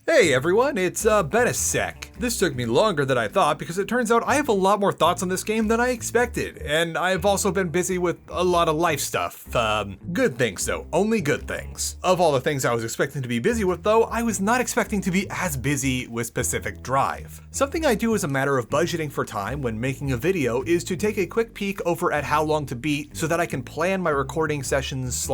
Hey everyone, it's been a sec. This took me longer than I thought because it turns out I have a lot more thoughts on this game than I expected, and I've also been busy with a lot of life stuff. Good things though, only good things. Of all the things I was expecting to be busy with though, I was not expecting to be as busy with Pacific Drive. Something I do as a matter of budgeting for time when making a video is to take a quick peek over at how long to beat so that I can plan my recording sessions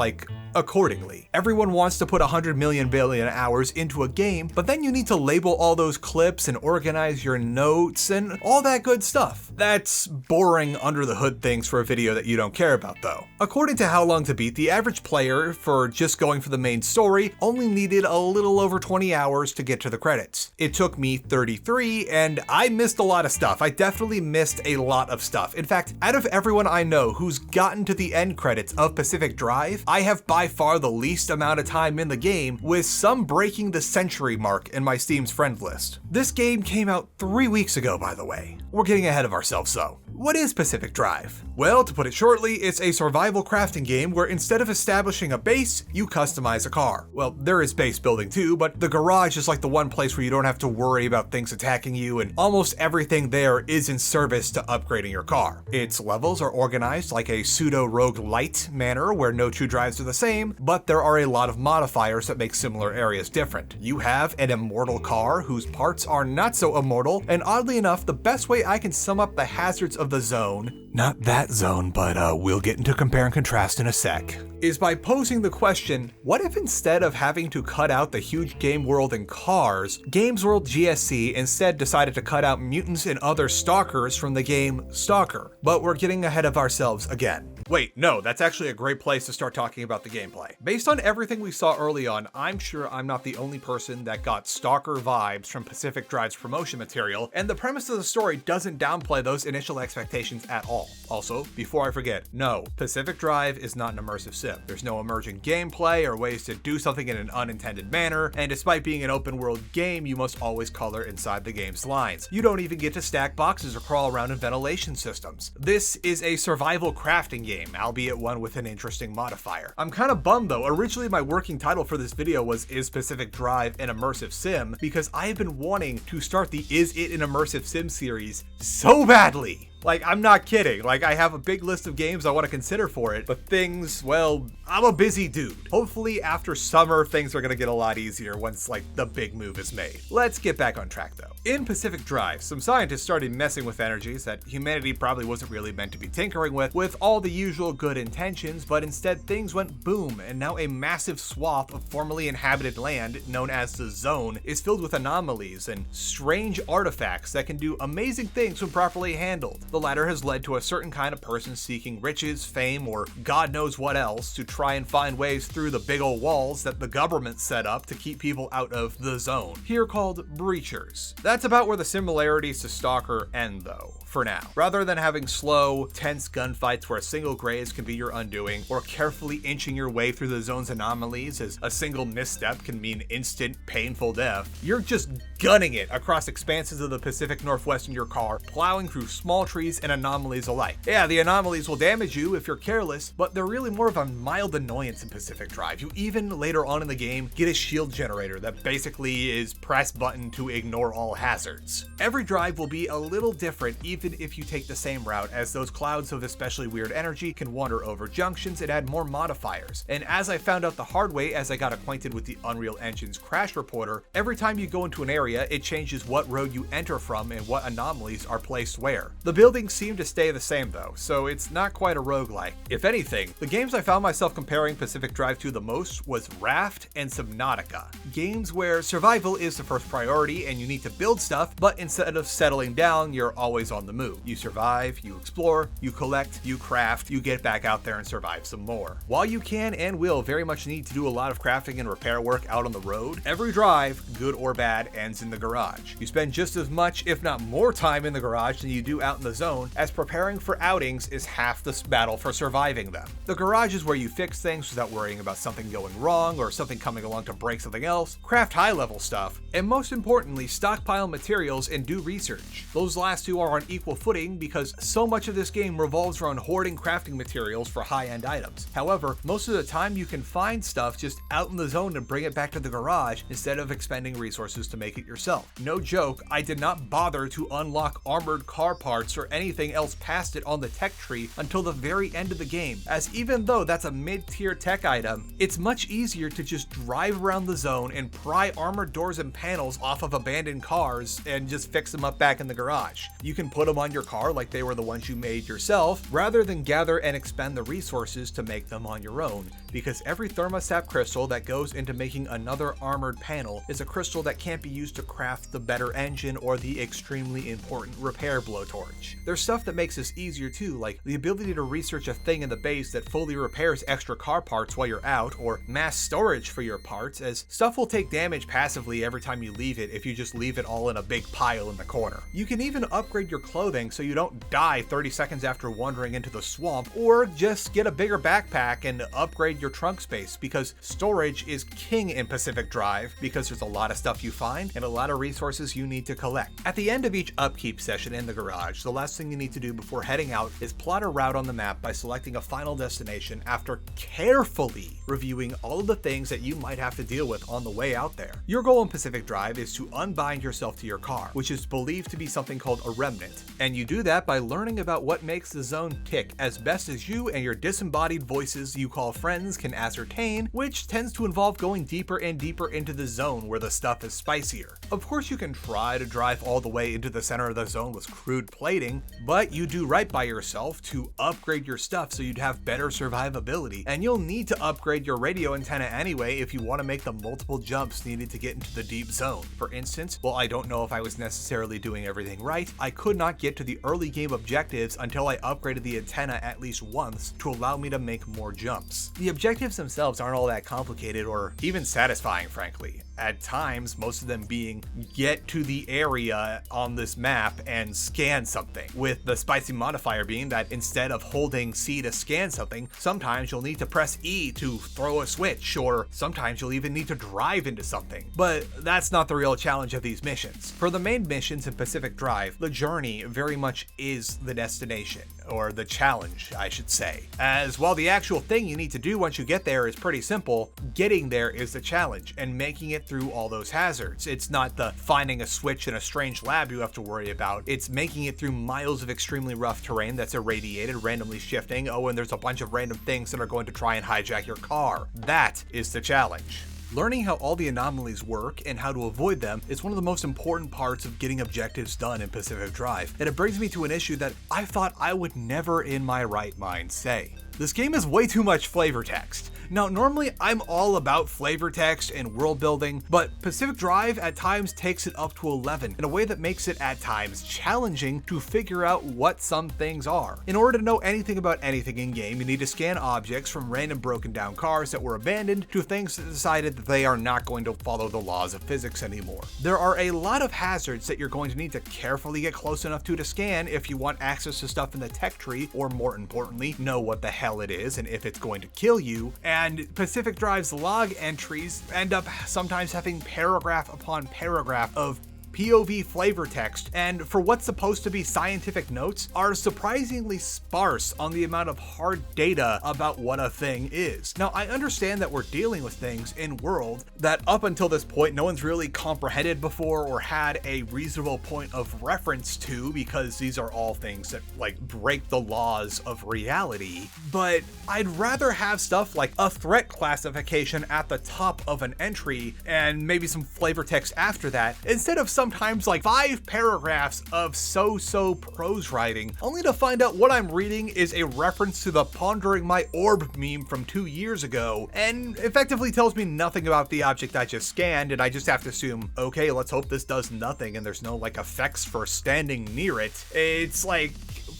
accordingly. Everyone wants to put 100 million billion hours into a game, but then you need to label all those clips and organize your notes and all that good stuff. That's boring under the hood things for a video that you don't care about though. According to How Long to Beat, the average player, for just going for the main story, only needed a little over 20 hours to get to the credits. It took me 33 and I missed a lot of stuff. I definitely missed a lot of stuff. In fact, out of everyone I know who's gotten to the end credits of Pacific Drive, I have by far the least amount of time in the game, with some breaking the century mark in my Steam's friend list. This game came out 3 weeks ago, by the way. We're getting ahead of ourselves though. What is Pacific Drive? Well, to put it shortly, it's a survival crafting game where instead of establishing a base, you customize a car. Well, there is base building too, but the garage is like the one place where you don't have to worry about things attacking you, and almost everything there is in service to upgrading your car. Its levels are organized like a pseudo-roguelite manner where no two drives are the same, but there are a lot of modifiers that make similar areas different. You have an immortal car whose parts are not so immortal, and oddly enough, the best way I can sum up the hazards of the zone, not that zone, but we'll get into compare and contrast in a sec, is by posing the question, what if instead of having to cut out the huge game world and cars, Games World GSC instead decided to cut out mutants and other stalkers from the game S.T.A.L.K.E.R. But we're getting ahead of ourselves again. Wait, no, that's actually a great place to start talking about the gameplay. Based on everything we saw early on, I'm sure I'm not the only person that got Stalker vibes from Pacific Drive's promotion material, and the premise of the story doesn't downplay those initial expectations at all. Also, before I forget, no, Pacific Drive is not an immersive sim. There's no emerging gameplay or ways to do something in an unintended manner, and despite being an open world game, you must always color inside the game's lines. You don't even get to stack boxes or crawl around in ventilation systems. This is a survival crafting game, albeit one with an interesting modifier. I'm kind of bummed though. Originally my working title for this video was Is Pacific Drive an Immersive Sim? Because I've been wanting to start the Is It an Immersive Sim series so badly. Like, I'm not kidding. Like, I have a big list of games I want to consider for it, but things, well, I'm a busy dude. Hopefully after summer, things are gonna get a lot easier once, the big move is made. Let's get back on track though. In Pacific Drive, some scientists started messing with energies that humanity probably wasn't really meant to be tinkering with all the usual good intentions, but instead things went boom, and now a massive swath of formerly inhabited land, known as the Zone, is filled with anomalies and strange artifacts that can do amazing things when properly handled. The latter has led to a certain kind of person seeking riches, fame, or God knows what else to try and find ways through the big old walls that the government set up to keep people out of the Zone, here called breachers. That's about where the similarities to Stalker end though, for now. Rather than having slow, tense gunfights where a single graze can be your undoing, or carefully inching your way through the zone's anomalies as a single misstep can mean instant, painful death, you're just gunning it across expanses of the Pacific Northwest in your car, plowing through small trees and anomalies alike. Yeah, the anomalies will damage you if you're careless, but they're really more of a mild annoyance in Pacific Drive. You even later on in the game get a shield generator that basically is press button to ignore all hazards. Every drive will be a little different even if you take the same route, as those clouds of especially weird energy can wander over junctions and add more modifiers. And as I found out the hard way as I got acquainted with the Unreal Engine's crash reporter, every time you go into an area, it changes what road you enter from and what anomalies are placed where. The buildings seem to stay the same though, so it's not quite a roguelike. If anything, the games I found myself comparing Pacific Drive to the most was Raft and Subnautica. Games where survival is the first priority and you need to build stuff, but instead of settling down, you're always on the move. You survive, you explore, you collect, you craft, you get back out there and survive some more. While you can and will very much need to do a lot of crafting and repair work out on the road, every drive, good or bad, ends in the garage. You spend just as much, if not more time in the garage than you do out in the zone, zone, as preparing for outings is half the battle for surviving them. The garage is where you fix things without worrying about something going wrong or something coming along to break something else, craft high-level stuff, and most importantly, stockpile materials and do research. Those last two are on equal footing because so much of this game revolves around hoarding crafting materials for high-end items. However, most of the time you can find stuff just out in the zone and bring it back to the garage instead of expending resources to make it yourself. No joke, I did not bother to unlock armored car parts or anything else past it on the tech tree until the very end of the game, as even though that's a mid-tier tech item, it's much easier to just drive around the zone and pry armored doors and panels off of abandoned cars and just fix them up back in the garage. You can put them on your car like they were the ones you made yourself, rather than gather and expend the resources to make them on your own, because every thermostat crystal that goes into making another armored panel is a crystal that can't be used to craft the better engine or the extremely important repair blowtorch. There's stuff that makes this easier too, like the ability to research a thing in the base that fully repairs extra car parts while you're out, or mass storage for your parts, as stuff will take damage passively every time you leave it if you just leave it all in a big pile in the corner. You can even upgrade your clothing so you don't die 30 seconds after wandering into the swamp, or just get a bigger backpack and upgrade your trunk space, because storage is king in Pacific Drive because there's a lot of stuff you find and a lot of resources you need to collect. At the end of each upkeep session in the garage, the last thing you need to do before heading out is plot a route on the map by selecting a final destination after carefully reviewing all of the things that you might have to deal with on the way out there. Your goal in Pacific Drive is to unbind yourself to your car, which is believed to be something called a remnant, and you do that by learning about what makes the zone tick as best as you and your disembodied voices you call friends can ascertain, which tends to involve going deeper and deeper into the zone where the stuff is spicier. Of course, you can try to drive all the way into the center of the zone with crude plating, but you do right by yourself to upgrade your stuff so you'd have better survivability, and you'll need to upgrade your radio antenna anyway if you want to make the multiple jumps needed to get into the deep zone. For instance, while I don't know if I was necessarily doing everything right, I could not get to the early game objectives until I upgraded the antenna at least once to allow me to make more jumps. The objectives themselves aren't all that complicated or even satisfying, frankly. At times, most of them being get to the area on this map and scan something, with the spicy modifier being that instead of holding C to scan something, sometimes you'll need to press E to throw a switch, or sometimes you'll even need to drive into something. But that's not the real challenge of these missions. For the main missions in Pacific Drive, the journey very much is the destination, or the challenge, I should say. As while the actual thing you need to do once you get there is pretty simple, getting there is the challenge, and making it through all those hazards. It's not the finding a switch in a strange lab you have to worry about. It's making it through miles of extremely rough terrain that's irradiated, randomly shifting, oh, and there's a bunch of random things that are going to try and hijack your car. That is the challenge. Learning how all the anomalies work and how to avoid them is one of the most important parts of getting objectives done in Pacific Drive, and it brings me to an issue that I thought I would never in my right mind say. This game is way too much flavor text. Now, normally I'm all about flavor text and world building, but Pacific Drive at times takes it up to 11 in a way that makes it at times challenging to figure out what some things are. In order to know anything about anything in game, you need to scan objects from random broken down cars that were abandoned to things that decided that they are not going to follow the laws of physics anymore. There are a lot of hazards that you're going to need to carefully get close enough to scan if you want access to stuff in the tech tree, or more importantly, know what the hell it is and if it's going to kill you. And Pacific Drive's log entries end up sometimes having paragraph upon paragraph of POV flavor text, and for what's supposed to be scientific notes, are surprisingly sparse on the amount of hard data about what a thing is. Now, I understand that we're dealing with things in world that up until this point no one's really comprehended before or had a reasonable point of reference to, because these are all things that like break the laws of reality, but I'd rather have stuff like a threat classification at the top of an entry and maybe some flavor text after that, instead of sometimes like 5 paragraphs of so-so prose writing, only to find out what I'm reading is a reference to the Pondering My Orb meme from 2 years ago, and effectively tells me nothing about the object I just scanned, and I just have to assume, okay, let's hope this does nothing and there's no like effects for standing near it. It's like,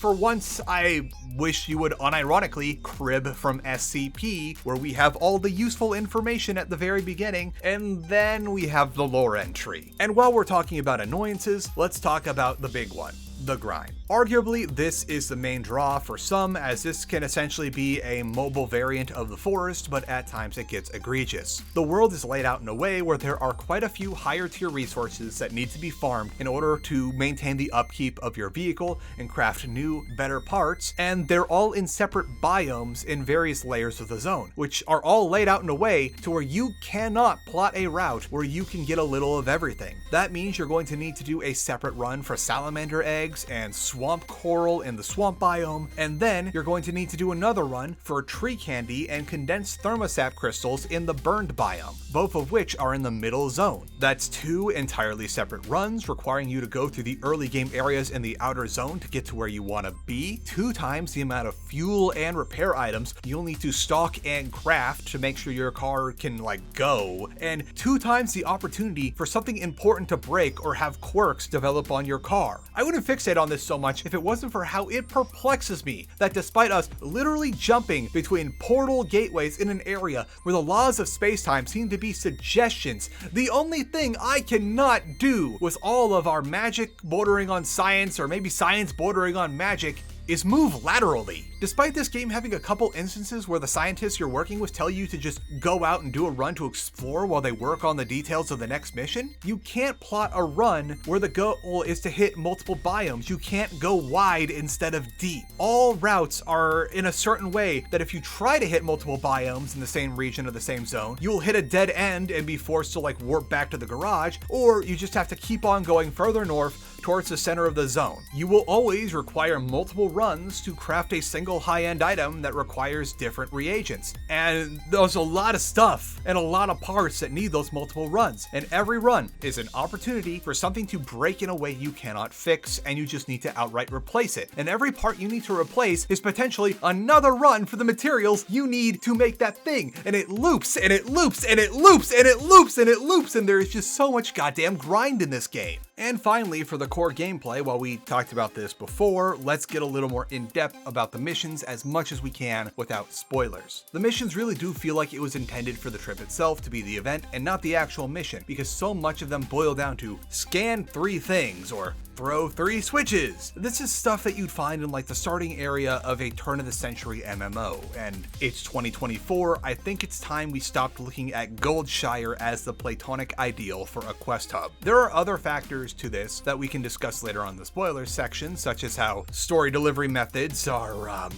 for once, I wish you would unironically crib from SCP, where we have all the useful information at the very beginning, and then we have the lore entry. And while we're talking about annoyances, let's talk about the big one. the grind. Arguably, this is the main draw for some, as this can essentially be a mobile variant of the forest, but at times it gets egregious. The world is laid out in a way where there are quite a few higher tier resources that need to be farmed in order to maintain the upkeep of your vehicle and craft new, better parts, and they're all in separate biomes in various layers of the zone, which are all laid out in a way to where you cannot plot a route where you can get a little of everything. That means you're going to need to do a separate run for salamander eggs and swamp coral in the swamp biome, and then you're going to need to do another run for tree candy and condensed thermosap crystals in the burned biome, both of which are in the middle zone. That's 2 entirely separate runs requiring you to go through the early game areas in the outer zone to get to where you want to be, 2 times the amount of fuel and repair items you'll need to stock and craft to make sure your car can go, and 2 times the opportunity for something important to break or have quirks develop on your car. I wouldn't fixate on this so much if it wasn't for how it perplexes me that despite us literally jumping between portal gateways in an area where the laws of space-time seem to be suggestions, the only thing I cannot do with all of our magic bordering on science, or maybe science bordering on magic, is move laterally. Despite this game having a couple instances where the scientists you're working with tell you to just go out and do a run to explore while they work on the details of the next mission, you can't plot a run where the goal is to hit multiple biomes. You can't go wide instead of deep. All routes are in a certain way that if you try to hit multiple biomes in the same region or the same zone, you'll hit a dead end and be forced to warp back to the garage, or you just have to keep on going further north towards the center of the zone. You will always require multiple runs to craft a single high-end item that requires different reagents. And there's a lot of stuff and a lot of parts that need those multiple runs. And every run is an opportunity for something to break in a way you cannot fix, and you just need to outright replace it. And every part you need to replace is potentially another run for the materials you need to make that thing. And it loops and it loops and it loops and it loops and it loops, and there is just so much goddamn grind in this game. And finally, for the core gameplay, while we talked about this before, let's get a little more in-depth about the missions as much as we can without spoilers. The missions really do feel like it was intended for the trip itself to be the event and not the actual mission, because so much of them boil down to scan 3 things or throw 3 switches. This is stuff that you'd find in the starting area of a turn of the century MMO, and it's 2024. I think it's time we stopped looking at Goldshire as the platonic ideal for a quest hub. There are other factors to this that we can discuss later on in the spoilers section, such as how story delivery methods are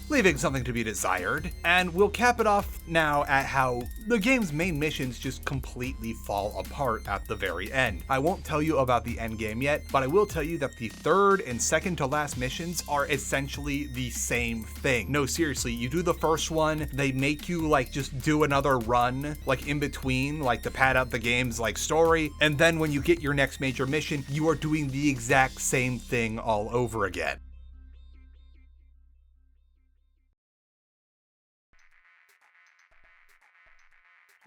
leaving something to be desired, and we'll cap it off now at how the game's main missions just completely fall apart at the very end. I won't tell you about the end game yet, but I will tell you that the third and second to last missions are essentially the same thing. No, seriously, you do the first one, they make you just do another run in between to pad out the game's story, and then when you get your next major mission, you are doing the exact same thing all over again.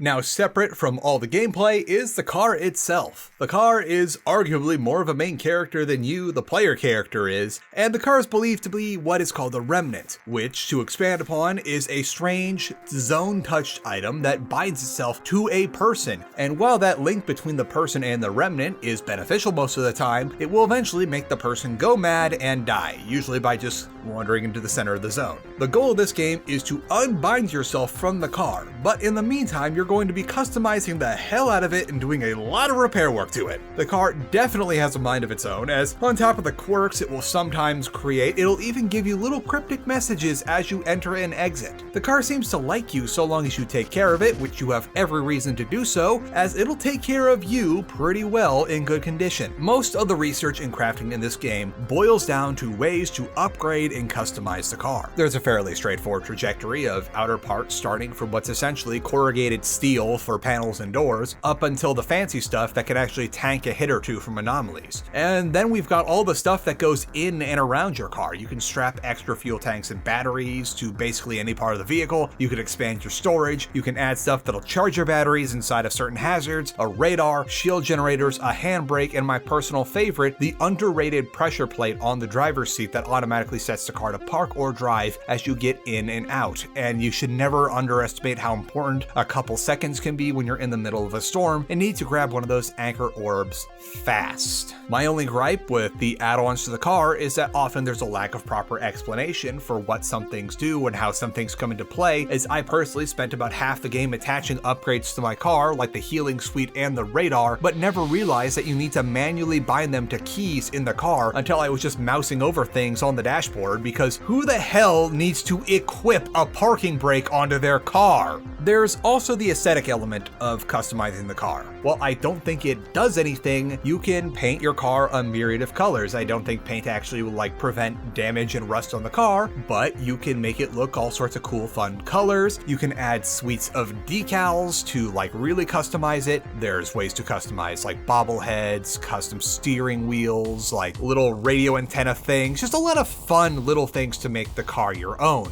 Now, separate from all the gameplay is the car itself. The car is arguably more of a main character than you, the player character, is, and the car is believed to be what is called a remnant, which, to expand upon, is a strange, zone-touched item that binds itself to a person. And while that link between the person and the remnant is beneficial most of the time, it will eventually make the person go mad and die, usually by just wandering into the center of the zone. The goal of this game is to unbind yourself from the car, but in the meantime, you're going to be customizing the hell out of it and doing a lot of repair work to it. The car definitely has a mind of its own, as on top of the quirks it will sometimes create, it'll even give you little cryptic messages as you enter and exit. The car seems to like you so long as you take care of it, which you have every reason to do so, as it'll take care of you pretty well in good condition. Most of the research and crafting in this game boils down to ways to upgrade and customize the car. There's a fairly straightforward trajectory of outer parts starting from what's essentially corrugated steel for panels and doors, up until the fancy stuff that can actually tank a hit or two from anomalies. And then we've got all the stuff that goes in and around your car. You can strap extra fuel tanks and batteries to basically any part of the vehicle. You can expand your storage. You can add stuff that'll charge your batteries inside of certain hazards, a radar, shield generators, a handbrake, and my personal favorite, the underrated pressure plate on the driver's seat that automatically sets sets the car to park or drive as you get in and out, and you should never underestimate how important a couple seconds can be when you're in the middle of a storm and need to grab one of those anchor orbs fast. My only gripe with the add-ons to the car is that often there's a lack of proper explanation for what some things do and how some things come into play, as I personally spent about half the game attaching upgrades to my car like the healing suite and the radar, but never realized that you need to manually bind them to keys in the car until I was just mousing over things on the dashboard, because who the hell needs to equip a parking brake onto their car? There's also the aesthetic element of customizing the car. While I don't think it does anything, you can paint your car a myriad of colors. I don't think paint actually will prevent damage and rust on the car, but you can make it look all sorts of cool, fun colors. You can add suites of decals to really customize it. There's ways to customize bobbleheads, custom steering wheels, little radio antenna things, just a lot of fun little things to make the car your own.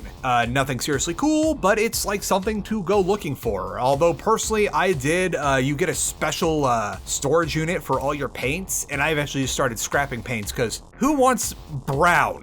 Nothing seriously cool, but it's something to go looking for. Although personally I did, you get a special storage unit for all your paints, and I eventually just started scrapping paints because who wants brown?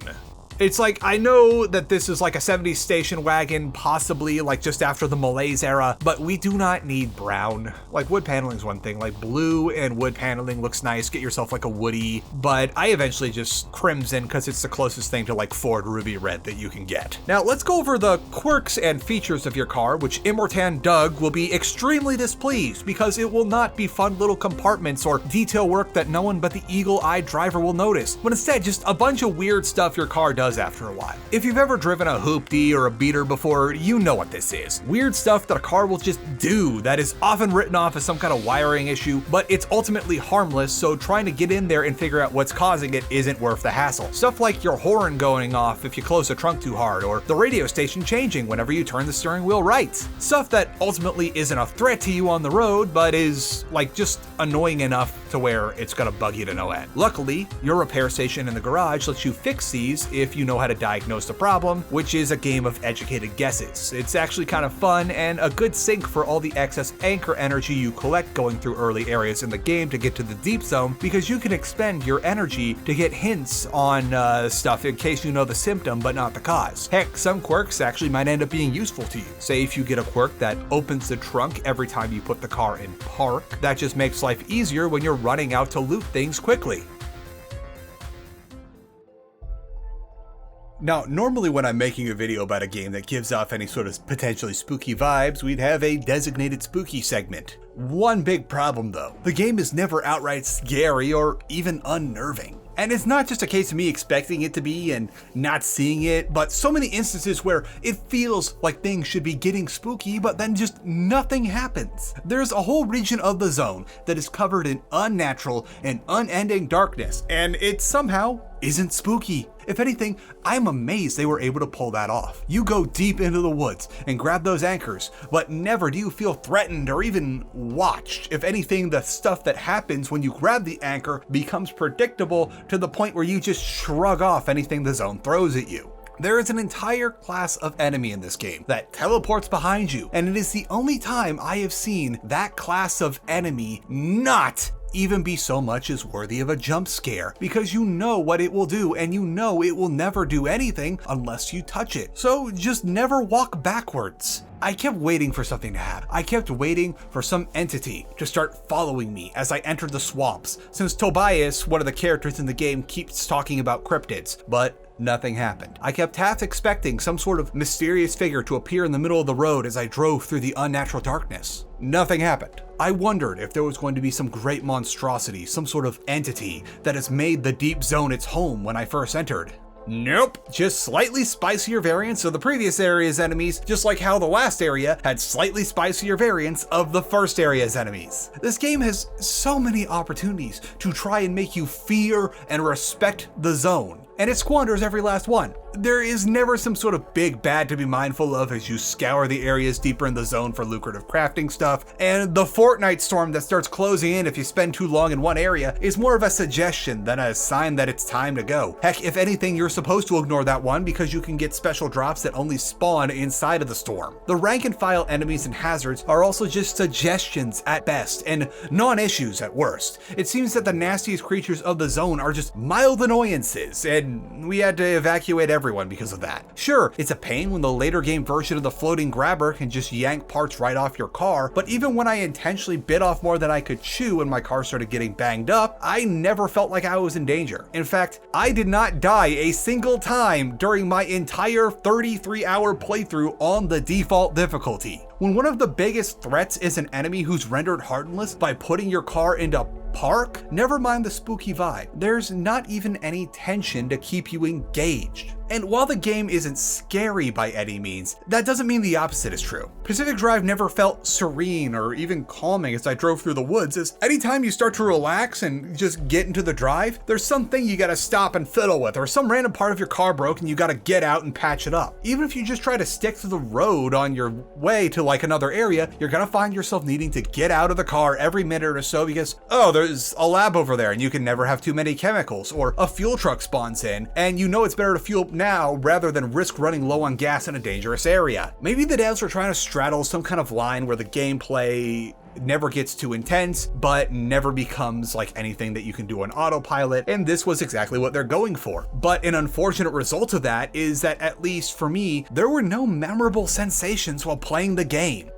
It's I know that this is a 70s station wagon, possibly just after the Malaise era, but we do not need brown. Wood paneling is one thing, blue and wood paneling looks nice, get yourself a woody, but I eventually just crimson because it's the closest thing to Ford Ruby Red that you can get. Now let's go over the quirks and features of your car, which Immortan Doug will be extremely displeased because it will not be fun little compartments or detail work that no one but the eagle-eyed driver will notice, but instead just a bunch of weird stuff your car does after a while. If you've ever driven a hoopty or a beater before, you know what this is. Weird stuff that a car will just do that is often written off as some kind of wiring issue, but it's ultimately harmless, so trying to get in there and figure out what's causing it isn't worth the hassle. Stuff like your horn going off if you close the trunk too hard, or the radio station changing whenever you turn the steering wheel right. Stuff that ultimately isn't a threat to you on the road, but is just annoying enough to where it's gonna bug you to no end. Luckily, your repair station in the garage lets you fix these if you know how to diagnose the problem, which is a game of educated guesses. It's actually kind of fun and a good sink for all the excess anchor energy you collect going through early areas in the game to get to the deep zone, because you can expend your energy to get hints on stuff in case you know the symptom but not the cause. Heck, some quirks actually might end up being useful to you. Say if you get a quirk that opens the trunk every time you put the car in park, that just makes life easier when you're running out to loot things quickly. Now, normally when I'm making a video about a game that gives off any sort of potentially spooky vibes, we'd have a designated spooky segment. One big problem though, the game is never outright scary or even unnerving. And it's not just a case of me expecting it to be and not seeing it, but so many instances where it feels like things should be getting spooky, but then just nothing happens. There's a whole region of the zone that is covered in unnatural and unending darkness, and it somehow isn't spooky. If anything, I'm amazed they were able to pull that off. You go deep into the woods and grab those anchors, but never do you feel threatened or even watched. If anything, the stuff that happens when you grab the anchor becomes predictable to the point where you just shrug off anything the zone throws at you. There is an entire class of enemy in this game that teleports behind you, and it is the only time I have seen that class of enemy not even be so much as worthy of a jump scare, because you know what it will do and you know it will never do anything unless you touch it. So just never walk backwards. I kept waiting for something to happen. I kept waiting for some entity to start following me as I entered the swamps, since Tobias, one of the characters in the game, keeps talking about cryptids, but nothing happened. I kept half expecting some sort of mysterious figure to appear in the middle of the road as I drove through the unnatural darkness. Nothing happened. I wondered if there was going to be some great monstrosity, some sort of entity that has made the deep zone its home when I first entered. Nope, just slightly spicier variants of the previous area's enemies, just like how the last area had slightly spicier variants of the first area's enemies. This game has so many opportunities to try and make you fear and respect the zone, and it squanders every last one. There is never some sort of big bad to be mindful of as you scour the areas deeper in the zone for lucrative crafting stuff, and the Fortnite storm that starts closing in if you spend too long in one area is more of a suggestion than a sign that it's time to go. Heck, if anything, you're supposed to ignore that one because you can get special drops that only spawn inside of the storm. The rank and file enemies and hazards are also just suggestions at best and non-issues at worst. It seems that the nastiest creatures of the zone are just mild annoyances, and we had to evacuate everyone everyone because of that. Sure, it's a pain when the later game version of the floating grabber can just yank parts right off your car, but even when I intentionally bit off more than I could chew and my car started getting banged up, I never felt like I was in danger. In fact, I did not die a single time during my entire 33-hour playthrough on the default difficulty. When one of the biggest threats is an enemy who's rendered harmless by putting your car into park, never mind the spooky vibe, there's not even any tension to keep you engaged. And while the game isn't scary by any means, that doesn't mean the opposite is true. Pacific Drive never felt serene or even calming as I drove through the woods, as anytime you start to relax and just get into the drive, there's something you gotta stop and fiddle with, or some random part of your car broke and you gotta get out and patch it up. Even if you just try to stick to the road on your way to like another area, you're gonna find yourself needing to get out of the car every minute or so because, oh, there's a lab over there and you can never have too many chemicals, or a fuel truck spawns in and you know it's better to fuel now rather than risk running low on gas in a dangerous area. Maybe the devs are trying to straddle some kind of line where the gameplay never gets too intense, but never becomes like anything that you can do on autopilot, and this was exactly what they're going for. But an unfortunate result of that is that, at least for me, there were no memorable sensations while playing the game.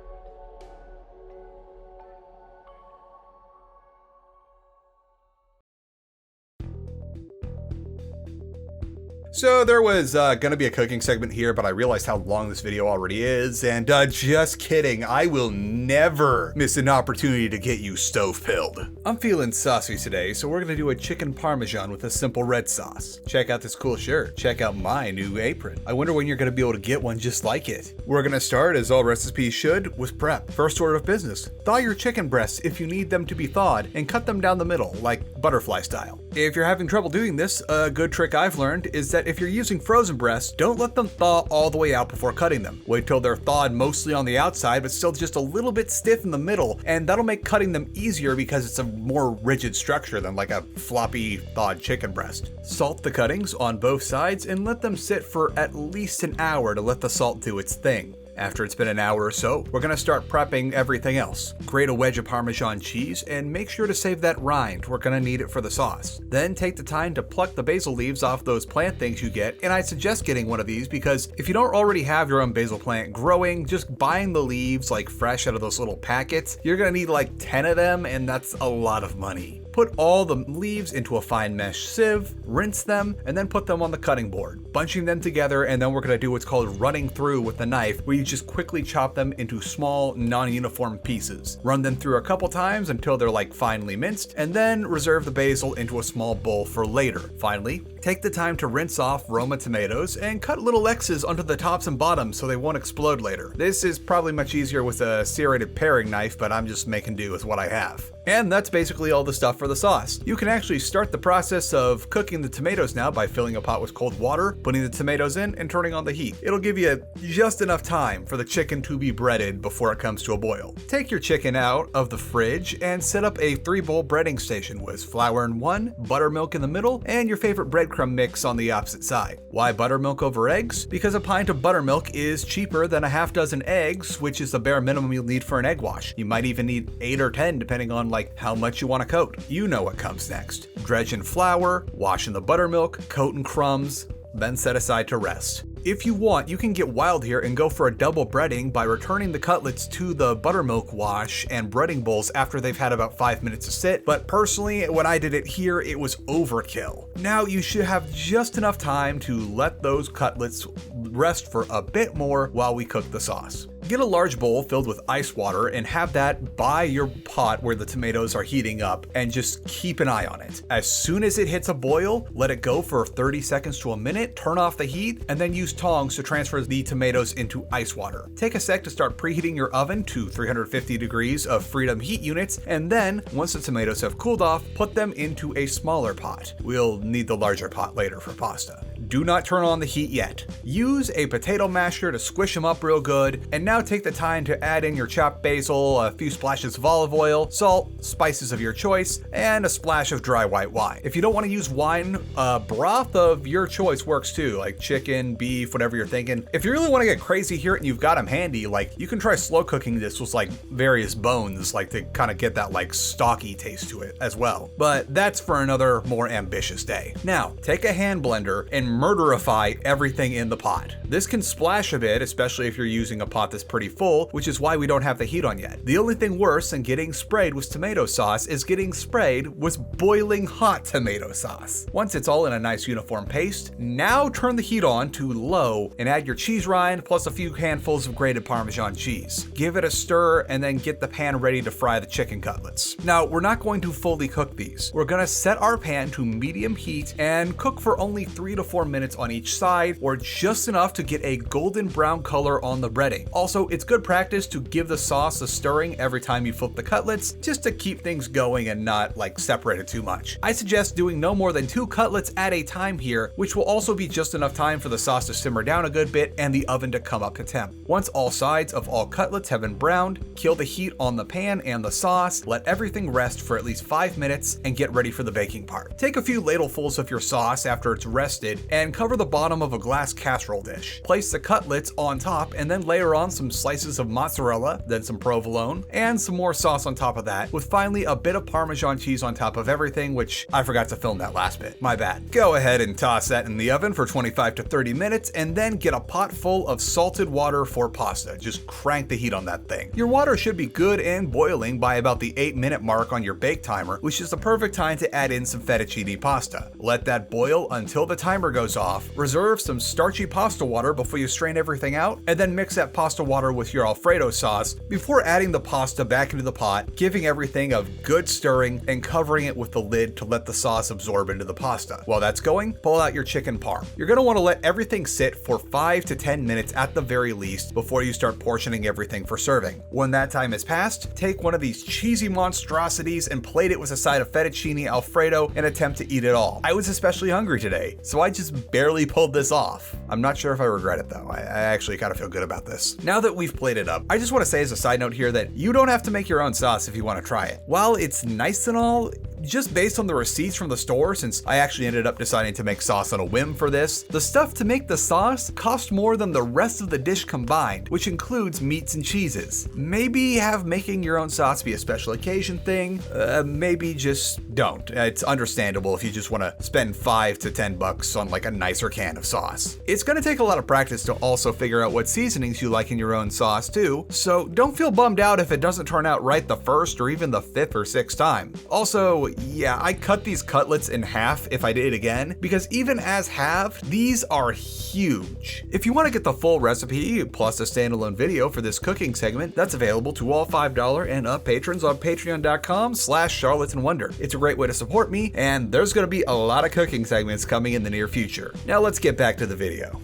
So there was gonna be a cooking segment here, but I realized how long this video already is, and just kidding, I will never miss an opportunity to get you stove-pilled. I'm feeling saucy today, so we're gonna do a chicken parmesan with a simple red sauce. Check out this cool shirt, check out my new apron. I wonder when you're gonna be able to get one just like it. We're gonna start, as all recipes should, with prep. First order of business, thaw your chicken breasts if you need them to be thawed, and cut them down the middle, like butterfly style. If you're having trouble doing this, a good trick I've learned is that if you're using frozen breasts, don't let them thaw all the way out before cutting them. Wait till they're thawed mostly on the outside, but still just a little bit stiff in the middle, and that'll make cutting them easier because it's a more rigid structure than like a floppy thawed chicken breast. Salt the cuttings on both sides and let them sit for at least an hour to let the salt do its thing. After it's been an hour or so, we're gonna start prepping everything else. Grate a wedge of Parmesan cheese and make sure to save that rind, we're gonna need it for the sauce. Then take the time to pluck the basil leaves off those plant things you get, and I suggest getting one of these because if you don't already have your own basil plant growing, just buying the leaves like fresh out of those little packets, you're gonna need like 10 of them, and that's a lot of money. Put all the leaves into a fine mesh sieve, rinse them, and then put them on the cutting board, bunching them together, and then we're gonna do what's called running through with the knife, where you just quickly chop them into small, non-uniform pieces. Run them through a couple times until they're like finely minced, and then reserve the basil into a small bowl for later. Finally, take the time to rinse off Roma tomatoes and cut little X's onto the tops and bottoms so they won't explode later. This is probably much easier with a serrated paring knife, but I'm just making do with what I have. And that's basically all the stuff for the sauce. You can actually start the process of cooking the tomatoes now by filling a pot with cold water, putting the tomatoes in, and turning on the heat. It'll give you just enough time for the chicken to be breaded before it comes to a boil. Take your chicken out of the fridge and set up a 3-bowl breading station with flour in one, buttermilk in the middle, and your favorite breadcrumb mix on the opposite side. Why buttermilk over eggs? Because a pint of buttermilk is cheaper than a half dozen eggs, which is the bare minimum you'll need for an egg wash. You might even need 8 or 10 depending on like how much you want to coat. You know what comes next. Dredge in flour, wash in the buttermilk, coat in crumbs, then set aside to rest. If you want, you can get wild here and go for a double breading by returning the cutlets to the buttermilk wash and breading bowls after they've had about 5 minutes to sit, but personally, when I did it here, it was overkill. Now you should have just enough time to let those cutlets rest for a bit more while we cook the sauce. Get a large bowl filled with ice water and have that by your pot where the tomatoes are heating up, and just keep an eye on it. As soon as it hits a boil, let it go for 30 seconds to a minute, turn off the heat, and then use tongs to transfer the tomatoes into ice water. Take a sec to start preheating your oven to 350 degrees of Freedom heat units, and then, once the tomatoes have cooled off, put them into a smaller pot. We'll need the larger pot later for pasta. Do not turn on the heat yet. Use a potato masher to squish them up real good, and now take the time to add in your chopped basil, a few splashes of olive oil, salt, spices of your choice, and a splash of dry white wine. If you don't want to use wine, broth of your choice works too, like chicken, beef, whatever you're thinking. If you really want to get crazy here and you've got them handy, like you can try slow cooking this with like various bones, like to kind of get that like stocky taste to it as well. But that's for another more ambitious day. Now, take a hand blender and murderify everything in the pot. This can splash a bit, especially if you're using a pot that's pretty full, which is why we don't have the heat on yet. The only thing worse than getting sprayed with tomato sauce is getting sprayed with boiling hot tomato sauce. Once it's all in a nice uniform paste, now turn the heat on to low and add your cheese rind plus a few handfuls of grated Parmesan cheese. Give it a stir and then get the pan ready to fry the chicken cutlets. Now, we're not going to fully cook these. We're gonna set our pan to medium heat and cook for only 3 to 4 minutes on each side, or just enough to get a golden brown color on the breading. Also, it's good practice to give the sauce a stirring every time you flip the cutlets, just to keep things going and not like separate it too much. I suggest doing no more than 2 cutlets at a time here, which will also be just enough time for the sauce to simmer down a good bit and the oven to come up to temp. Once all sides of all cutlets have been browned, kill the heat on the pan and the sauce, let everything rest for at least 5 minutes, and get ready for the baking part. Take a few ladlefuls of your sauce after it's rested and cover the bottom of a glass casserole dish. Place the cutlets on top and then layer on some slices of mozzarella, then some provolone, and some more sauce on top of that, with finally a bit of Parmesan cheese on top of everything, which I forgot to film that last bit. My bad. Go ahead and toss that in the oven for 25 to 30 minutes and then get a pot full of salted water for pasta. Just crank the heat on that thing. Your water should be good and boiling by about the 8-minute mark on your bake timer, which is the perfect time to add in some fettuccine pasta. Let that boil until the timer goes off. Reserve some starchy pasta water before you strain everything out, and then mix that pasta water with your Alfredo sauce before adding the pasta back into the pot, giving everything a good stirring and covering it with the lid to let the sauce absorb into the pasta. While that's going, pull out your chicken parm. You're going to want to let everything sit for 5 to 10 minutes at the very least before you start portioning everything for serving. When that time has passed, take one of these cheesy monstrosities and plate it with a side of fettuccine Alfredo and attempt to eat it all. I was especially hungry today, so I just barely pulled this off. I'm not sure if I regret it though. I actually kind of feel good about this. Now that we've plated up, I just want to say as a side note here that you don't have to make your own sauce if you want to try it. While it's nice and all, just based on the receipts from the store, since I actually ended up deciding to make sauce on a whim for this, the stuff to make the sauce cost more than the rest of the dish combined, which includes meats and cheeses. Maybe have making your own sauce be a special occasion thing, maybe just don't. It's understandable if you just want to spend $5 to $10 on like a nicer can of sauce. It's going to take a lot of practice to also figure out what seasonings you like in your own sauce too, so don't feel bummed out if it doesn't turn out right the first or even the 5th or 6th time. Also, yeah, I cut these cutlets in half if I did it again, because even as halved, these are huge. If you want to get the full recipe plus a standalone video for this cooking segment, that's available to all $5 and up patrons on patreon.com/charlatanwonder. It's a great way to support me, and there's going to be a lot of cooking segments coming in the near future. Now let's get back to the video.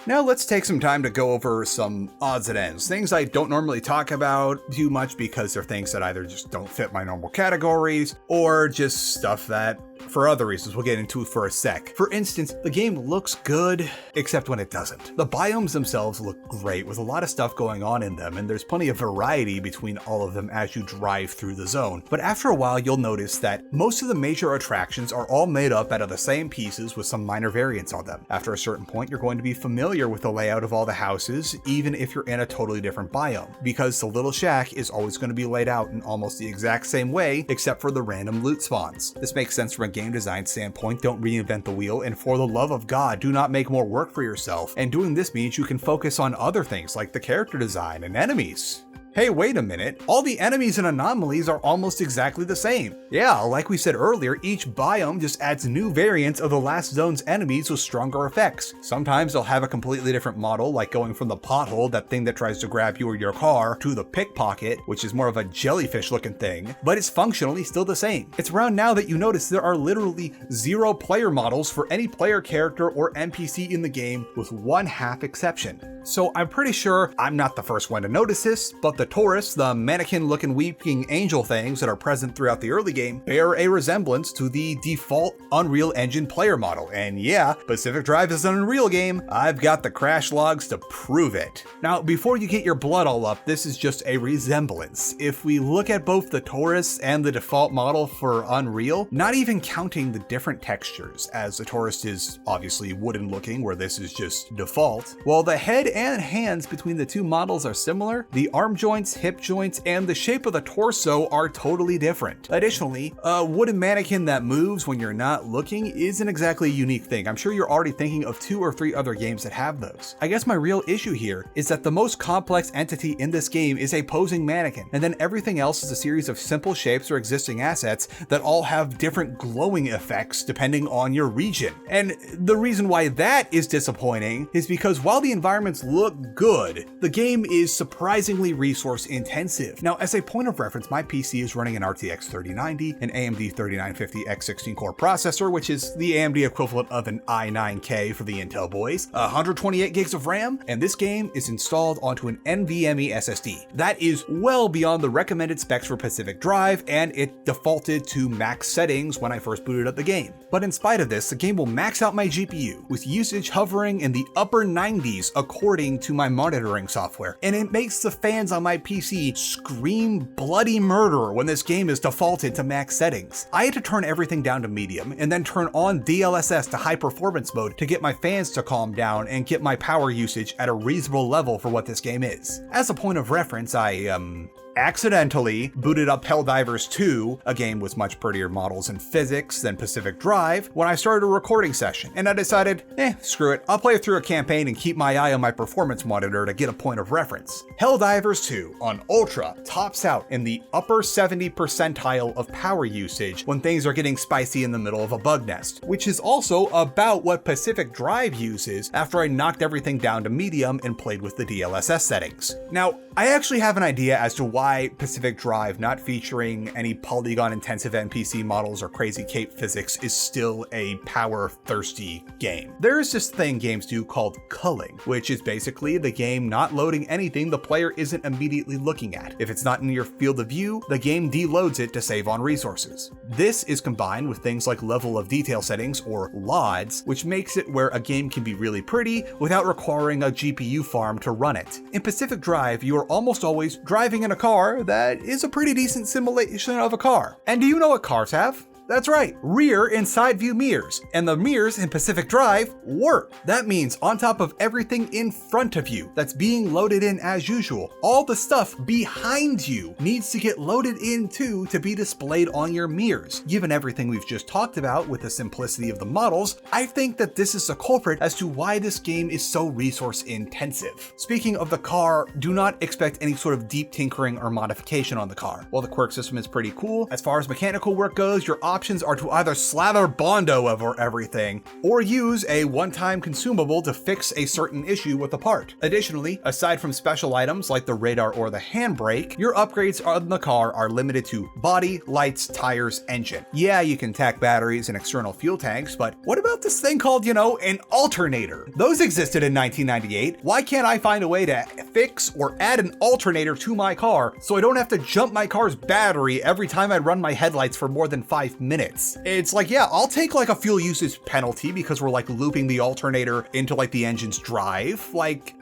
Now let's take some time to go over some odds and ends, things I don't normally talk about too much because they're things that either just don't fit my normal categories or just stuff that for other reasons we'll get into for a sec. For instance, the game looks good, except when it doesn't. The biomes themselves look great with a lot of stuff going on in them, and there's plenty of variety between all of them as you drive through the zone. But after a while, you'll notice that most of the major attractions are all made up out of the same pieces with some minor variants on them. After a certain point, you're going to be familiar with the layout of all the houses, even if you're in a totally different biome, because the little shack is always going to be laid out in almost the exact same way, except for the random loot spawns. This makes sense from a game design standpoint. Don't reinvent the wheel, and for the love of God, do not make more work for yourself. And doing this means you can focus on other things like the character design and enemies. Hey, wait a minute, all the enemies and anomalies are almost exactly the same. Yeah, like we said earlier, each biome just adds new variants of the last zone's enemies with stronger effects. Sometimes they'll have a completely different model, like going from the pothole, that thing that tries to grab you or your car, to the pickpocket, which is more of a jellyfish looking thing, but it's functionally still the same. It's around now that you notice there are literally 0 player models for any player character or NPC in the game, with one half exception. So I'm pretty sure I'm not the first one to notice this, but the tourists, the mannequin-looking weeping angel things that are present throughout the early game, bear a resemblance to the default Unreal Engine player model. And yeah, Pacific Drive is an Unreal game. I've got the crash logs to prove it. Now, before you get your blood all up, this is just a resemblance. If we look at both the tourists and the default model for Unreal, not even counting the different textures, as the tourist is obviously wooden looking, where this is just default, while the head and hands between the two models are similar, the arm joint joints, hip joints, and the shape of the torso are totally different. Additionally, a wooden mannequin that moves when you're not looking isn't exactly a unique thing. I'm sure you're already thinking of 2 or 3 other games that have those. I guess my real issue here is that the most complex entity in this game is a posing mannequin, and then everything else is a series of simple shapes or existing assets that all have different glowing effects depending on your region. And the reason why that is disappointing is because while the environments look good, the game is surprisingly resource intensive. Now, as a point of reference, my PC is running an RTX 3090, an AMD 3950 X16 core processor, which is the AMD equivalent of an i9K for the Intel boys, 128 gigs of RAM, and this game is installed onto an NVMe SSD. That is well beyond the recommended specs for Pacific Drive, and it defaulted to max settings when I first booted up the game. But in spite of this, the game will max out my GPU, with usage hovering in the upper 90s according to my monitoring software, and it makes the fans on my PC scream bloody murder when this game is defaulted to max settings. I had to turn everything down to medium, and then turn on DLSS to high performance mode to get my fans to calm down and get my power usage at a reasonable level for what this game is. As a point of reference, I accidentally booted up Helldivers 2, a game with much prettier models and physics than Pacific Drive, when I started a recording session, and I decided, screw it, I'll play through a campaign and keep my eye on my performance monitor to get a point of reference. Helldivers 2 on Ultra tops out in the upper 70 percentile of power usage when things are getting spicy in the middle of a bug nest, which is also about what Pacific Drive uses after I knocked everything down to medium and played with the DLSS settings. Now, I actually have an idea as to why Pacific Drive not featuring any polygon-intensive NPC models or crazy cape physics is still a power-thirsty game. There is this thing games do called culling, which is basically the game not loading anything the player isn't immediately looking at. If it's not in your field of view, the game deloads it to save on resources. This is combined with things like level of detail settings, or LODs, which makes it where a game can be really pretty without requiring a GPU farm to run it. In Pacific Drive, you are almost always driving in a car that is a pretty decent simulation of a car. And do you know what cars have? That's right, rear and side view mirrors, and the mirrors in Pacific Drive work. That means on top of everything in front of you that's being loaded in as usual, all the stuff behind you needs to get loaded in too to be displayed on your mirrors. Given everything we've just talked about with the simplicity of the models, I think that this is a culprit as to why this game is so resource intensive. Speaking of the car, do not expect any sort of deep tinkering or modification on the car. While the quirk system is pretty cool, as far as mechanical work goes, your options are to either slather Bondo over everything or use a one-time consumable to fix a certain issue with a part. Additionally, aside from special items like the radar or the handbrake, your upgrades on the car are limited to body, lights, tires, engine. Yeah, you can tack batteries and external fuel tanks, but what about this thing called, an alternator? Those existed in 1998. Why can't I find a way to fix or add an alternator to my car so I don't have to jump my car's battery every time I run my headlights for more than 5 minutes? It's like, yeah, I'll take like a fuel usage penalty because we're like looping the alternator into like the engine's drive. Like,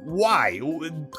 why?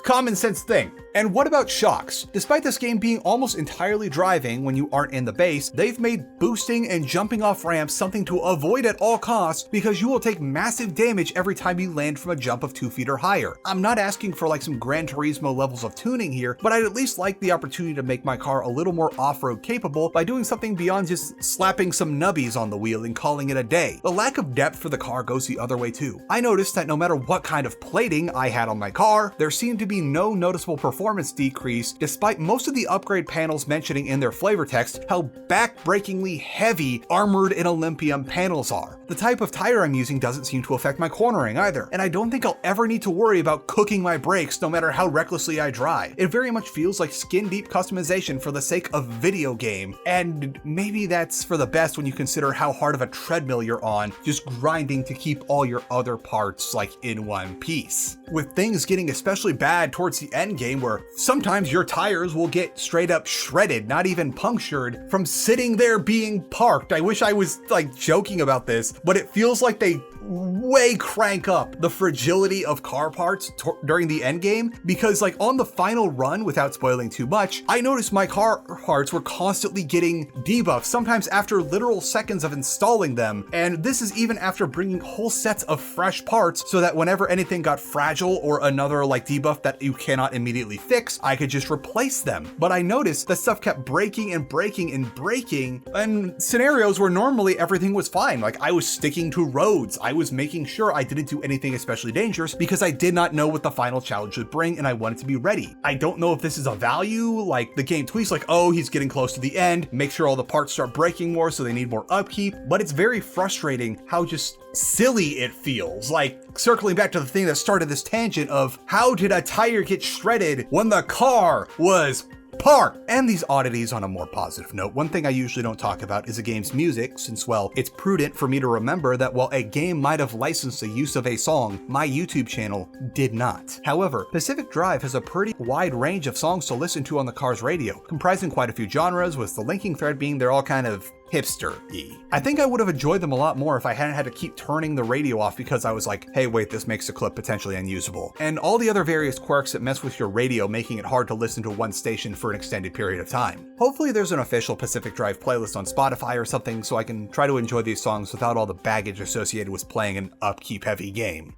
Common sense thing. And what about shocks? Despite this game being almost entirely driving when you aren't in the base, they've made boosting and jumping off ramps something to avoid at all costs because you will take massive damage every time you land from a jump of 2 feet or higher. I'm not asking for like some Gran Turismo levels of tuning here, but I'd at least like the opportunity to make my car a little more off-road capable by doing something beyond just slapping some nubbies on the wheel and calling it a day. The lack of depth for the car goes the other way too. I noticed that no matter what kind of plating I had on my car, there seemed to be no noticeable performance decrease, despite most of the upgrade panels mentioning in their flavor text how back-breakingly heavy armored and Olympium panels are. The type of tire I'm using doesn't seem to affect my cornering either, and I don't think I'll ever need to worry about cooking my brakes no matter how recklessly I drive. It very much feels like skin-deep customization for the sake of video game, and maybe that's for the best when you consider how hard of a treadmill you're on, just grinding to keep all your other parts like in one piece. With things getting especially bad towards the end game where sometimes your tires will get straight up shredded, not even punctured, from sitting there being parked. I wish I was like joking about this, but it feels like they way crank up the fragility of car parts during the end game, because like on the final run, without spoiling too much, I noticed my car parts were constantly getting debuffed, sometimes after literal seconds of installing them. And this is even after bringing whole sets of fresh parts, so that whenever anything got fragile or another like debuff that you cannot immediately fix, I could just replace them. But I noticed that stuff kept breaking and breaking and breaking, and scenarios where normally everything was fine. Like I was sticking to roads, I was making sure I didn't do anything especially dangerous because I did not know what the final challenge would bring and I wanted to be ready. I don't know if this is a value, like the game tweaks like, oh, he's getting close to the end, make sure all the parts start breaking more so they need more upkeep, but it's very frustrating how just silly it feels. Like circling back to the thing that started this tangent of how did a tire get shredded when the car was parked? And these oddities on a more positive note, one thing I usually don't talk about is a game's music, since, well, it's prudent for me to remember that while a game might have licensed the use of a song, my YouTube channel did not. However, Pacific Drive has a pretty wide range of songs to listen to on the car's radio, comprising quite a few genres, with the linking thread being they're all kind of hipster-y. I think I would have enjoyed them a lot more if I hadn't had to keep turning the radio off because I was like, hey wait, this makes the clip potentially unusable. And all the other various quirks that mess with your radio, making it hard to listen to one station for an extended period of time. Hopefully there's an official Pacific Drive playlist on Spotify or something so I can try to enjoy these songs without all the baggage associated with playing an upkeep-heavy game.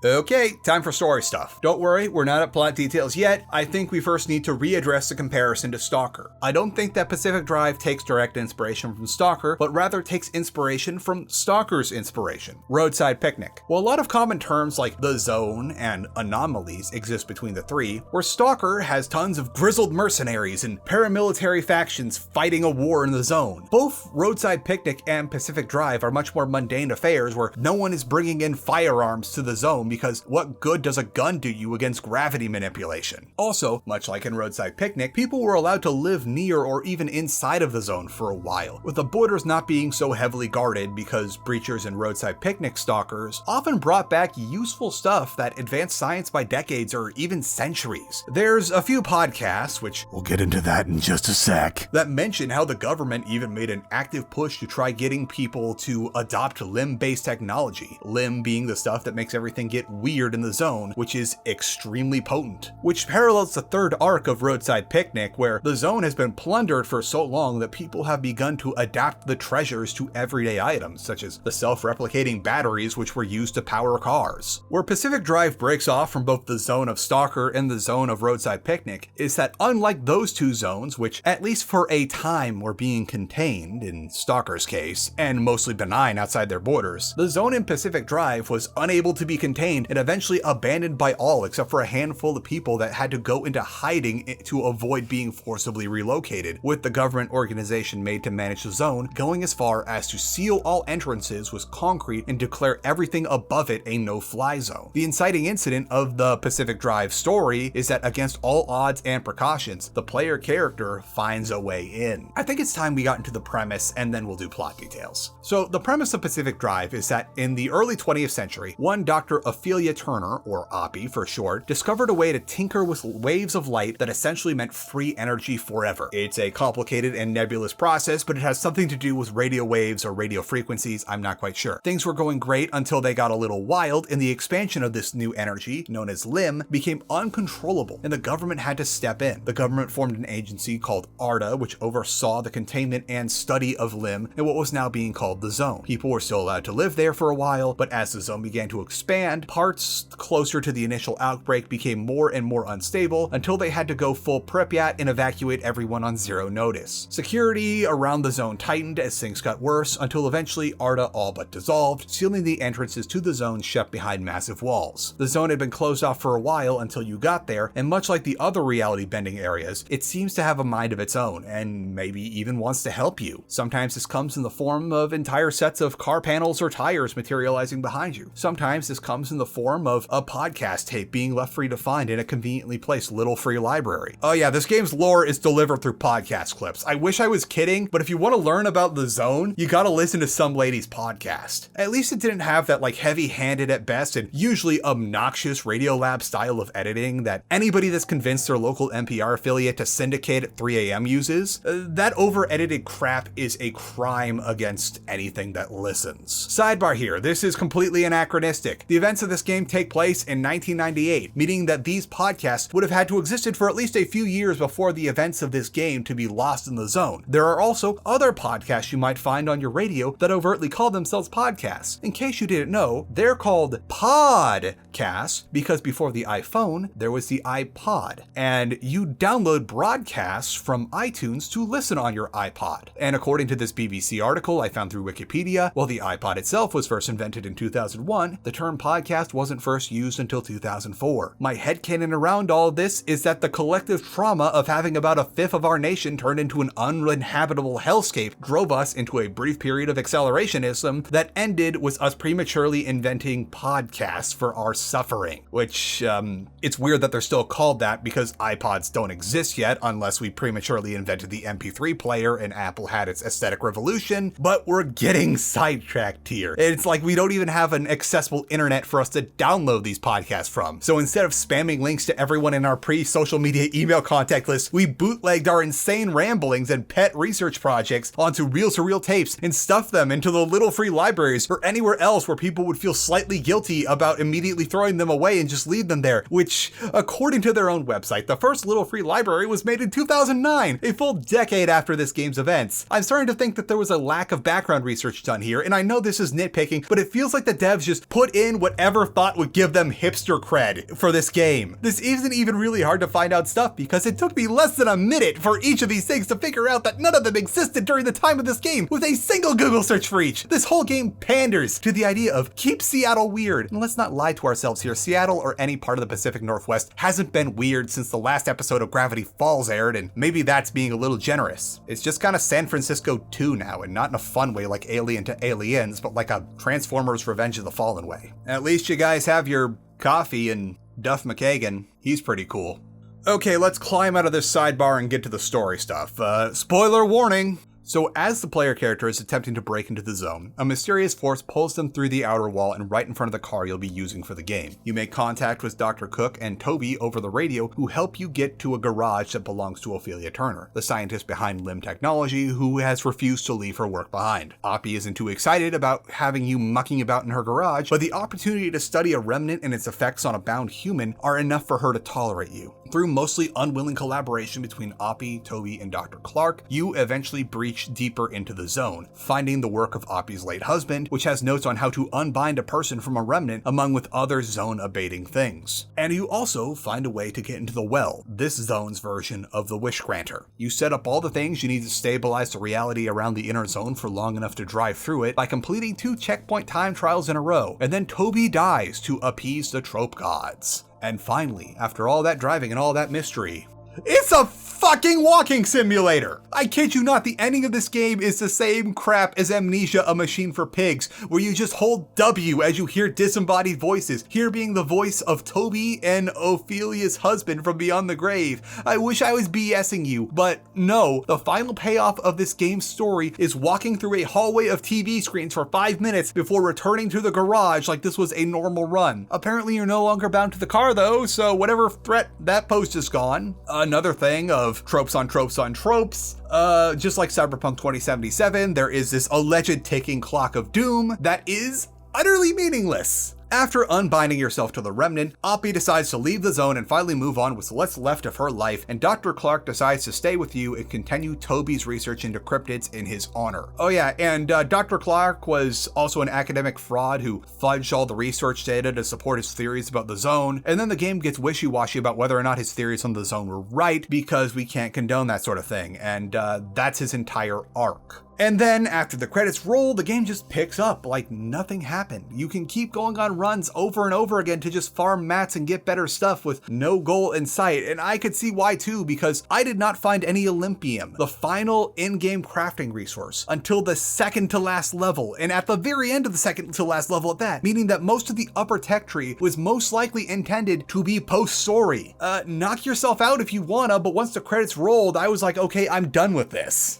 Okay, time for story stuff. Don't worry, we're not at plot details yet. I think we first need to readdress the comparison to S.T.A.L.K.E.R. I don't think that Pacific Drive takes direct inspiration from S.T.A.L.K.E.R, but rather takes inspiration from S.T.A.L.K.E.R's inspiration, Roadside Picnic. While a lot of common terms like the zone and anomalies exist between the three, where S.T.A.L.K.E.R has tons of grizzled mercenaries and paramilitary factions fighting a war in the zone. Both Roadside Picnic and Pacific Drive are much more mundane affairs where no one is bringing in firearms to the zone, because what good does a gun do you against gravity manipulation? Also, much like in Roadside Picnic, people were allowed to live near or even inside of the zone for a while, with the borders not being so heavily guarded because breachers and Roadside Picnic stalkers often brought back useful stuff that advanced science by decades or even centuries. There's a few podcasts, which we'll get into that in just a sec, that mention how the government even made an active push to try getting people to adopt limb-based technology, limb being the stuff that makes everything get weird in the zone, which is extremely potent, which parallels the third arc of Roadside Picnic, where the zone has been plundered for so long that people have begun to adapt the treasures to everyday items, such as the self-replicating batteries which were used to power cars. Where Pacific Drive breaks off from both the zone of S.T.A.L.K.E.R and the zone of Roadside Picnic is that unlike those two zones, which at least for a time were being contained, in S.T.A.L.K.E.R's case, and mostly benign outside their borders, the zone in Pacific Drive was unable to be contained and eventually abandoned by all except for a handful of people that had to go into hiding to avoid being forcibly relocated, with the government organization made to manage the zone going as far as to seal all entrances with concrete and declare everything above it a no-fly zone. The inciting incident of the Pacific Drive story is that against all odds and precautions, the player character finds a way in. I think it's time we got into the premise and then we'll do plot details. So the premise of Pacific Drive is that in the early 20th century, one Dr. Ophelia Turner, or Oppie for short, discovered a way to tinker with waves of light that essentially meant free energy forever. It's a complicated and nebulous process, but it has something to do with radio waves or radio frequencies, I'm not quite sure. Things were going great until they got a little wild, and the expansion of this new energy, known as LIM, became uncontrollable, and the government had to step in. The government formed an agency called ARDA, which oversaw the containment and study of LIM in what was now being called the Zone. People were still allowed to live there for a while, but as the zone began to expand, parts closer to the initial outbreak became more and more unstable until they had to go full Pripyat and evacuate everyone on zero notice. Security around the zone tightened as things got worse until eventually ARDA all but dissolved, sealing the entrances to the zone shut behind massive walls. The zone had been closed off for a while until you got there, and much like the other reality bending areas, it seems to have a mind of its own and maybe even wants to help you. Sometimes this comes in the form of entire sets of car panels or tires materializing behind you. Sometimes this comes comes in the form of a podcast tape being left free to find in a conveniently placed little free library. Oh yeah, this game's lore is delivered through podcast clips. I wish I was kidding, but if you want to learn about the zone, you gotta listen to some lady's podcast. At least it didn't have that like heavy-handed at best and usually obnoxious Radiolab style of editing that anybody that's convinced their local NPR affiliate to syndicate at 3 a.m. uses. That over-edited crap is a crime against anything that listens. Sidebar here, this is completely anachronistic. The events of this game take place in 1998, meaning that these podcasts would have had to existed for at least a few years before the events of this game to be lost in the zone. There are also other podcasts you might find on your radio that overtly call themselves podcasts. In case you didn't know, they're called podcasts because before the iPhone, there was the iPod, and you download broadcasts from iTunes to listen on your iPod. And according to this BBC article I found through Wikipedia, while the iPod itself was first invented in 2001, the term podcast wasn't first used until 2004. My headcanon around all of this is that the collective trauma of having about a fifth of our nation turned into an uninhabitable hellscape drove us into a brief period of accelerationism that ended with us prematurely inventing podcasts for our suffering. Which, it's weird that they're still called that because iPods don't exist yet unless we prematurely invented the MP3 player and Apple had its aesthetic revolution, but we're getting sidetracked here. It's like we don't even have an accessible internet for us to download these podcasts from. So instead of spamming links to everyone in our pre-social media email contact list, we bootlegged our insane ramblings and pet research projects onto reel-to-reel tapes and stuffed them into the little free libraries or anywhere else where people would feel slightly guilty about immediately throwing them away and just leave them there, which, according to their own website, the first little free library was made in 2009, a full decade after this game's events. I'm starting to think that there was a lack of background research done here, and I know this is nitpicking, but it feels like the devs just put in whatever thought would give them hipster cred for this game. This isn't even really hard to find out stuff because it took me less than a minute for each of these things to figure out that none of them existed during the time of this game with a single Google search for each. This whole game panders to the idea of keep Seattle weird. And let's not lie to ourselves here, Seattle or any part of the Pacific Northwest hasn't been weird since the last episode of Gravity Falls aired, and maybe that's being a little generous. It's just kind of San Francisco 2 now, and not in a fun way like Alien to Aliens, but like a Transformers Revenge of the Fallen way. At least you guys have your coffee and Duff McKagan. He's pretty cool. Okay, let's climb out of this sidebar and get to the story stuff. Spoiler warning! So as the player character is attempting to break into the zone, a mysterious force pulls them through the outer wall and right in front of the car you'll be using for the game. You make contact with Dr. Cook and Toby over the radio, who help you get to a garage that belongs to Ophelia Turner, the scientist behind Limb Technology who has refused to leave her work behind. Oppie isn't too excited about having you mucking about in her garage, but the opportunity to study a remnant and its effects on a bound human are enough for her to tolerate you. Through mostly unwilling collaboration between Oppie, Toby, and Dr. Clark, you eventually breach deeper into the zone, finding the work of Oppie's late husband, which has notes on how to unbind a person from a remnant, among with other zone-abating things. And you also find a way to get into the well, this zone's version of the Wish Granter. You set up all the things you need to stabilize the reality around the inner zone for long enough to drive through it by completing 2 checkpoint time trials in a row, and then Toby dies to appease the trope gods. And finally, after all that driving and all that mystery, it's a fucking walking simulator! I kid you not, the ending of this game is the same crap as Amnesia: A Machine for Pigs, where you just hold W as you hear disembodied voices, here being the voice of Toby and Ophelia's husband from beyond the grave. I wish I was BSing you, but no, the final payoff of this game's story is walking through a hallway of TV screens for 5 minutes before returning to the garage like this was a normal run. Apparently you're no longer bound to the car though, so whatever threat that posed is gone. Another thing of tropes on tropes on tropes. Just like Cyberpunk 2077, there is this alleged ticking clock of doom that is utterly meaningless. After unbinding yourself to the remnant, Oppie decides to leave the zone and finally move on with what's left of her life, and Dr. Clark decides to stay with you and continue Toby's research into cryptids in his honor. Oh yeah, and Dr. Clark was also an academic fraud who fudged all the research data to support his theories about the zone, and then the game gets wishy-washy about whether or not his theories on the zone were right, because we can't condone that sort of thing, and that's his entire arc. And then after the credits roll, the game just picks up like nothing happened. You can keep going on runs over and over again to just farm mats and get better stuff with no goal in sight. And I could see why too, because I did not find any Olympium, the final in-game crafting resource, until the second to last level. And at the very end of the second to last level at that, meaning that most of the upper tech tree was most likely intended to be post-story. Knock yourself out if you wanna, but once the credits rolled, I was like, okay, I'm done with this.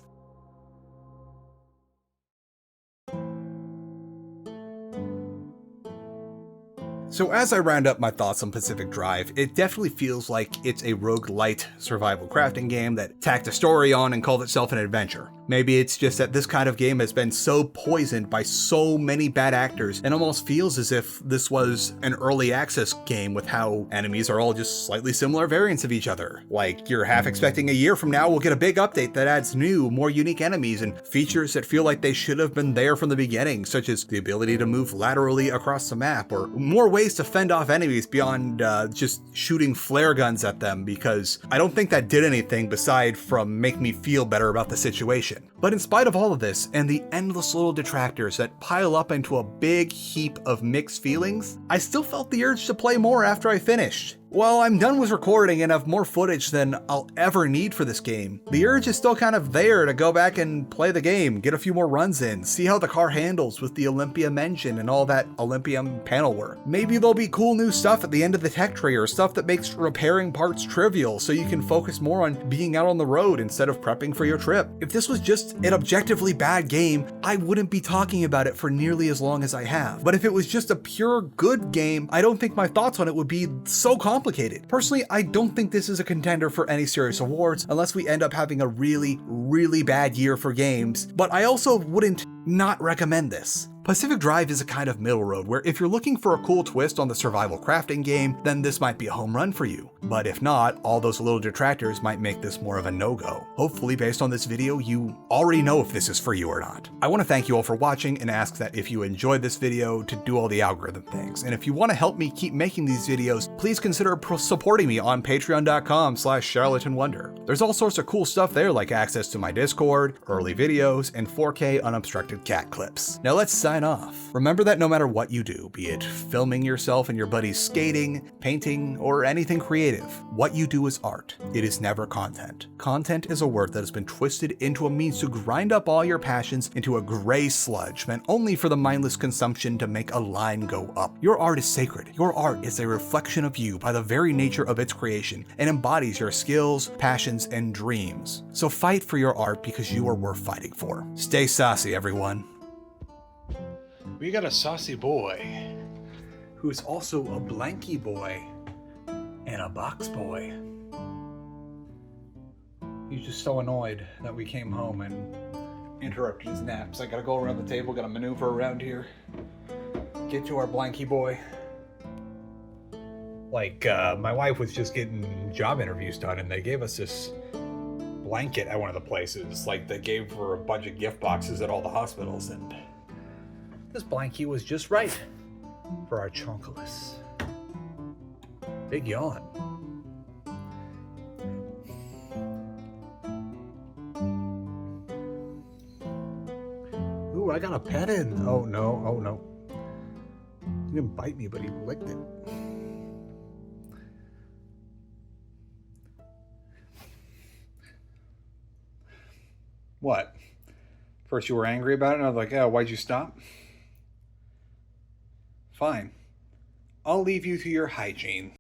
So as I round up my thoughts on Pacific Drive, it definitely feels like it's a roguelite survival crafting game that tacked a story on and called itself an adventure. Maybe it's just that this kind of game has been so poisoned by so many bad actors and almost feels as if this was an early access game with how enemies are all just slightly similar variants of each other. Like you're half expecting a year from now we'll get a big update that adds new, more unique enemies and features that feel like they should have been there from the beginning, such as the ability to move laterally across the map or more ways to fend off enemies beyond just shooting flare guns at them, because I don't think that did anything beside from make me feel better about the situation. But in spite of all of this and the endless little detractors that pile up into a big heap of mixed feelings, I still felt the urge to play more after I finished. While I'm done with recording and have more footage than I'll ever need for this game, the urge is still kind of there to go back and play the game, get a few more runs in, see how the car handles with the Olympium engine and all that Olympium panel work. Maybe there'll be cool new stuff at the end of the tech tree or stuff that makes repairing parts trivial so you can focus more on being out on the road instead of prepping for your trip. If this was just an objectively bad game, I wouldn't be talking about it for nearly as long as I have. But if it was just a pure good game, I don't think my thoughts on it would be so complicated. Personally, I don't think this is a contender for any serious awards unless we end up having a really, really bad year for games, but I also wouldn't not recommend this. Pacific Drive is a kind of middle road where if you're looking for a cool twist on the survival crafting game, then this might be a home run for you. But if not, all those little detractors might make this more of a no-go. Hopefully, based on this video, you already know if this is for you or not. I want to thank you all for watching and ask that if you enjoyed this video to do all the algorithm things. And if you want to help me keep making these videos, please consider supporting me on patreon.com/charlatanwonder. There's all sorts of cool stuff there like access to my Discord, early videos, and 4K unobstructed cat clips. Now let's sign off. Remember that no matter what you do, be it filming yourself and your buddies skating, painting, or anything creative, what you do is art. It is never content. Content is a word that has been twisted into a means to grind up all your passions into a gray sludge meant only for the mindless consumption to make a line go up. Your art is sacred. Your art is a reflection of you by the very nature of its creation and embodies your skills, passions, and dreams. So fight for your art because you are worth fighting for. Stay saucy, everyone. We got a saucy boy. Who's also a blanky boy and a box boy. He's just so annoyed that we came home and interrupted his naps. I gotta go around the table, gotta maneuver around here. Get to our blanky boy. Like, my wife was just getting job interviews done and they gave us this blanket at one of the places. Like, they gave her a bunch of gift boxes at all the hospitals, and this blankie was just right for our chonkulus. Big yawn. Ooh, I got a pet in. Oh no, oh no. He didn't bite me, but he licked it. What? First you were angry about it, and I was like, oh, why'd you stop? Fine. I'll leave you to your hygiene.